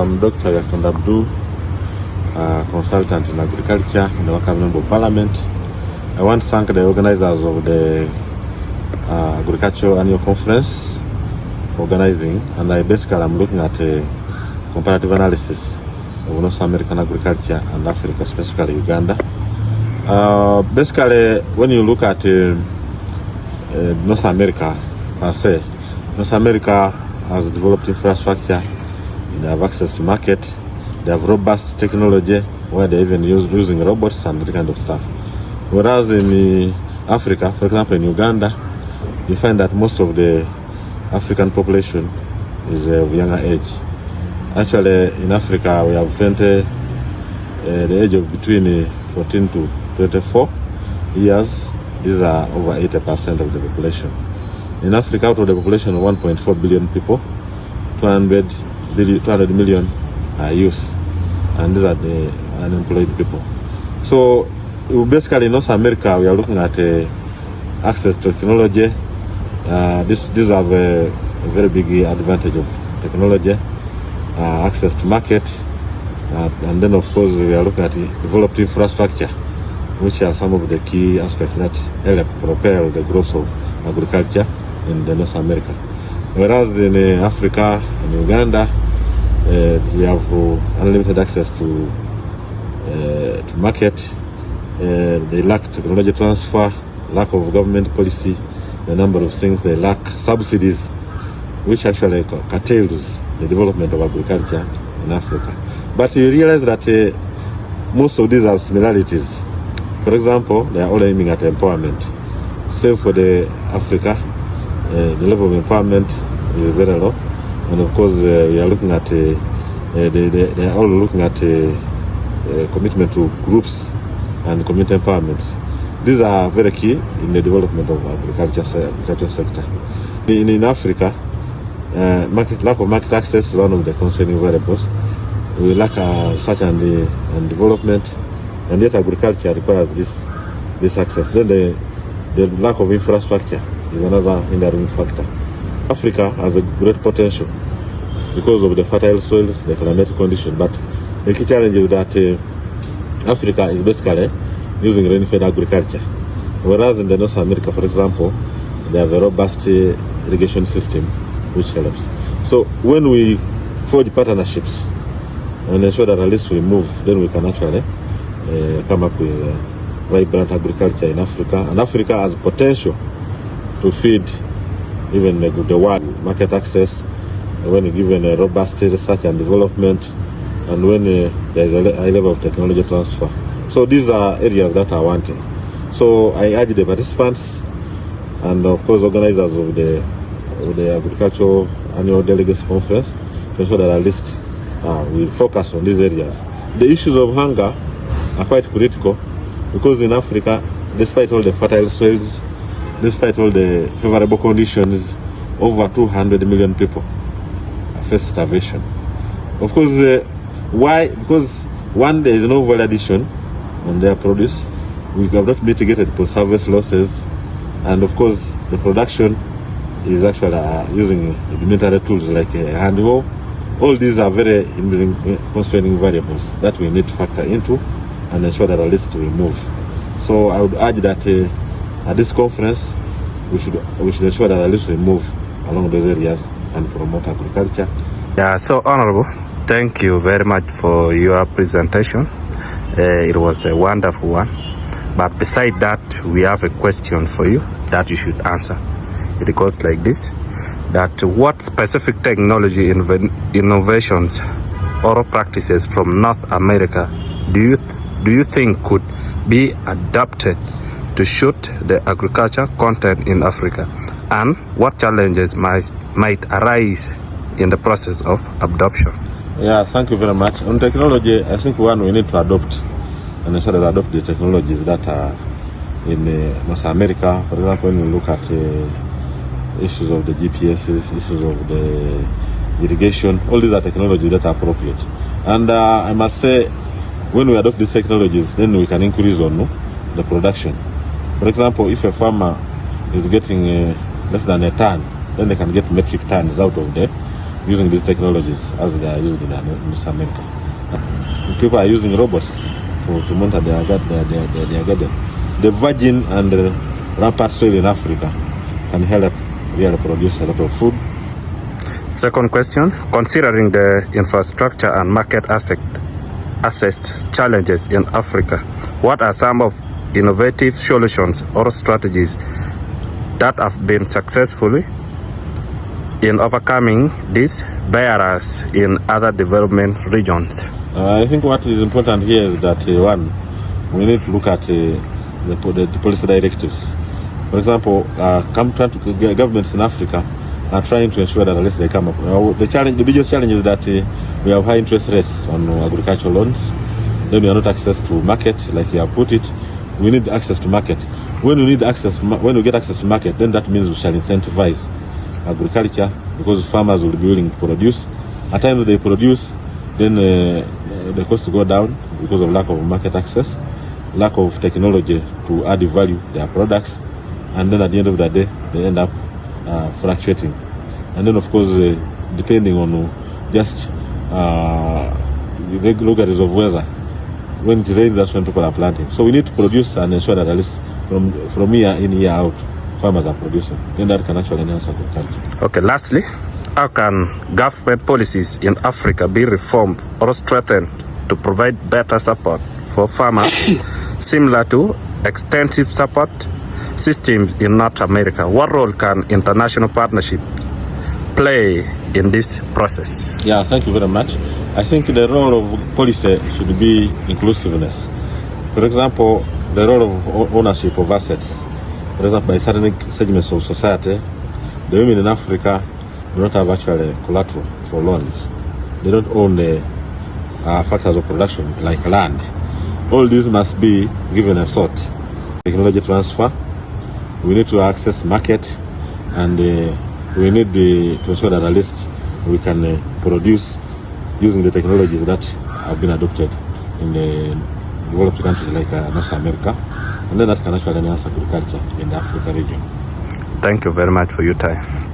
I'm Dr. Yakund Abdul, consultant in agriculture in the Workers' Member of Parliament. I want to thank the organizers of the Agricultural Annual Conference for organizing, and I'm looking at a comparative analysis of North American agriculture and Africa, specifically Uganda. Basically, when you look at North America per se, North America has developed infrastructure. They have access to market. They have robust technology where they even using robots and that kind of stuff. Whereas in Africa, for example, in Uganda, you find that most of the African population is of younger age. Actually, in Africa, we have the age of between 14 to 24 years. These are over 80% of the population. In Africa, out of the population of 1.4 billion people, 200 million are youth, and these are the unemployed people. So basically in North America, we are looking at access to technology. These have a very big advantage of technology, access to market, and then of course we are looking at developed infrastructure, which are some of the key aspects that help propel the growth of agriculture in the North America. Whereas in Africa and Uganda, we have unlimited access to market. They lack technology transfer, lack of government policy, the number of things they lack, subsidies, which actually curtails the development of agriculture in Africa. But you realize that most of these have similarities. For example, they are all aiming at empowerment. Same for the Africa, the level of empowerment is very low. And of course, we are looking at they are all looking at commitment to groups and community empowerments. These are very key in the development of agriculture sector. In Africa, lack of market access is one of the concerning variables. We lack research and development, and yet agriculture requires this access. Then the lack of infrastructure is another hindering factor. Africa has a great potential because of the fertile soils, the climatic condition, but the key challenge is that Africa is basically using rain-fed agriculture, whereas in the North America, for example, they have a robust irrigation system which helps. So when we forge partnerships and ensure that at least we move, then we can actually come up with vibrant agriculture in Africa, and Africa has potential to feed even the world. Market access, when given a robust research and development, and when there is a high level of technology transfer. So these are areas that are wanting. So I urge the participants and of course organizers of the Agricultural Annual Delegates Conference to ensure that at least we focus on these areas. The issues of hunger are quite critical because in Africa, despite all the fertile soils, despite all the favorable conditions, over 200 million people face starvation. Of course, why? Because one, there is no value addition on their produce. We have not mitigated post-harvest losses, and of course, the production is actually using rudimentary tools like hand hoe. All these are very constraining variables that we need to factor into and ensure that at least we move. So I would urge that at this conference, we should ensure that at least we move along those areas and promote agriculture. Yeah, so Honorable, thank you very much for your presentation. It was a wonderful one. But beside that, we have a question for you that you should answer. It goes like this: that what specific technology innovations or practices from North America do you think could be adapted to suit the agriculture content in Africa, and what challenges might arise in the process of adoption? Yeah, thank you very much. On technology, I think we need to adopt and ensure that we adopt the technologies that are in North America. For example, when you look at issues of the GPSs, issues of the irrigation, all these are technologies that are appropriate. And I must say, when we adopt these technologies, then we can increase on the production. For example, if a farmer is getting less than a ton, then they can get metric tons out of the using these technologies as they are used in North America. People are using robots to monitor their garden. The virgin and rampart soil in Africa can help really produce a lot of food. Second question, considering the infrastructure and market assessed challenges in Africa, what are some of innovative solutions or strategies that have been successfully in overcoming these barriers in other development regions? I think what is important here is that one, we need to look at the policy directives. For example, governments in Africa are trying to ensure that at least they come up. The biggest challenge is that we have high interest rates on agricultural loans. Then we are not access to market, like you have put it. We need access to market. When we get access to market, then that means we shall incentivize agriculture because farmers will be willing to produce. At times they produce, then the costs go down because of lack of market access, lack of technology to add value to their products, and then at the end of the day, they end up fluctuating. And then of course, depending on just the vagaries of weather, when it rains, that's when people are planting. So we need to produce and ensure that at least from year in, year out, farmers are producing. Then that can actually enhance agriculture. Okay, lastly, how can government policies in Africa be reformed or strengthened to provide better support for farmers similar to extensive support systems in North America? What role can international partnership play in this process? Yeah, thank you very much. I think the role of policy should be inclusiveness. For example, the role of ownership of assets. For example, by certain segments of society, the women in Africa do not have actually collateral for loans. They don't own the factors of production like land. All these must be given a thought. Technology transfer. We need to access market, and we need to ensure that at least we can produce using the technologies that have been adopted in the developed countries like North America, and then that can actually enhance agriculture in the Africa region. Thank you very much for your time.